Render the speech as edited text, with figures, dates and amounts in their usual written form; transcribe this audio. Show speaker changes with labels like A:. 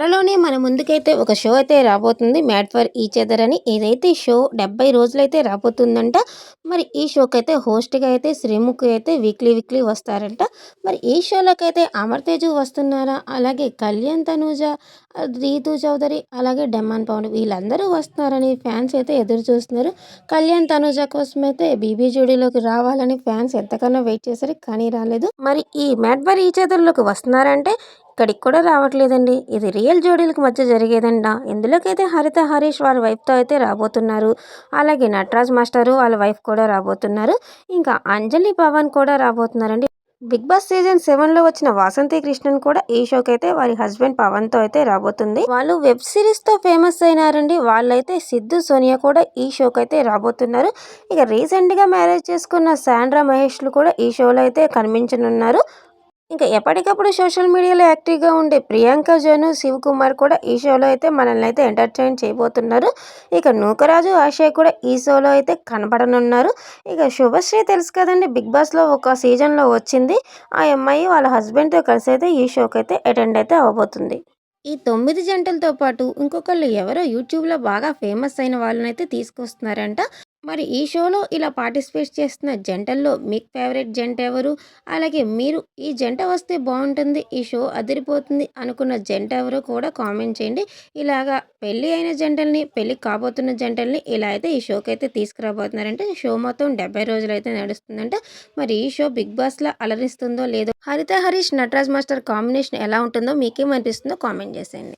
A: త్వరలోనే మన ముందుకైతే ఒక షో అయితే రాబోతుంది. 'మ్యాడ్ ఫర్ ఈచ్ అదర్' అని. ఏదైతే షో 70 రోజులైతే రాబోతుందంట. మరి ఈ షోకైతే హోస్ట్‌గా అయితే శ్రీముఖి అయితే వీక్లీ వస్తారంట. మరి ఈ షోలోకైతే అమర్ తేజు వస్తున్నారా? అలాగే కళ్యాణ్ తనూజ, రీతూ చౌదరి, అలాగే డెమ్మాన్ పవన్ వీళ్ళందరూ వస్తున్నారని ఫ్యాన్స్ అయితే ఎదురు చూస్తున్నారు. కళ్యాణ్ తనూజ కోసమైతే 'బీబీ జోడీలోకి' రావాలని ఫ్యాన్స్ ఎంతకన్నా వెయిట్ చేశారు. కానీ రాలేదు. మరి ఈ 'మ్యాడ్ ఫర్ ఈచ్ అదర్‌లోకి' వస్తున్నారంటే ఇక్కడికి కూడా రావట్లేదండి. ఇది రియల్ జోడీలకు మధ్య జరిగేదంట. ఇందులోకైతే హరిత హరీష్ వాళ్ళ వైఫ్‌తో అయితే రాబోతున్నారు. అలాగే నటరాజ్ మాస్టరు వాళ్ళ వైఫ్ కూడా రాబోతున్నారు. ఇంకా అంజలి పవన్ కూడా రాబోతున్నారండి. 'బిగ్ బాస్' సీజన్ 7లో వచ్చిన వాసంతి కృష్ణన్ కూడా ఈ షోకైతే వారి హస్బెండ్ పవన్‌తో అయితే రాబోతుంది. వాళ్ళు వెబ్ సిరీస్‌తో ఫేమస్ అయినారండి. వాళ్ళైతే సిద్ధు, సోనియా కూడా ఈ షోకైతే రాబోతున్నారు. ఇక రీసెంట్‌గా మ్యారేజ్ చేసుకున్న శాండ్రా మహేష్‌లు కూడా ఈ షోలో అయితే కనిపించనున్నారు. ఇంకా ఎప్పటికప్పుడు సోషల్ మీడియాలో యాక్టివ్‌గా ఉండే ప్రియాంక జోను, శివకుమార్ కూడా ఈ షోలో అయితే మనల్ని అయితే ఎంటర్‌టైన్ చేయబోతున్నారు. ఇక నూకరాజు, ఆశయ్ కూడా ఈ షోలో అయితే కనపడనున్నారు. ఇక శుభశ్రీ తెలుసు కదండీ! 'బిగ్ బాస్'లో ఒక సీజన్‌లో వచ్చింది. ఆ అమ్మాయి వాళ్ళ హస్బెండ్‌తో కలిసి అయితే ఈ షోకైతే అటెండ్ అయితే అవ్వబోతుంది. ఈ 9 జంటలతో పాటు ఇంకొకళ్ళు ఎవరో యూట్యూబ్‌లో బాగా ఫేమస్ అయిన వాళ్ళనైతే తీసుకొస్తున్నారంట. మరి ఈ షోలో ఇలా పార్టిసిపేట్ చేస్తున్న జంటల్లో మీకు ఫేవరెట్ జంట ఎవరు? అలాగే మీరు ఈ జంట వస్తే బావుంటుంది, ఈ షో అదిరిపోతుంది అనుకున్న జంట ఎవరో కూడా కామెంట్ చేయండి. ఇలాగా పెళ్లి అయిన జంటల్ని, పెళ్లి కాబోతున్న జంటల్ని ఇలా అయితే ఈ షోకైతే తీసుకురాబోతున్నారంటే షో మొత్తం 70 రోజులైతే నడుస్తుందంట. మరి ఈ షో 'బిగ్ బాస్'లా అలరిస్తుందో లేదో హరిత హరీష్, నటరాజ్ మాస్టర్ కాంబినేషన్ ఎలా ఉంటుందో మీకేమనిపిస్తుందో కామెంట్ చేసేయండి.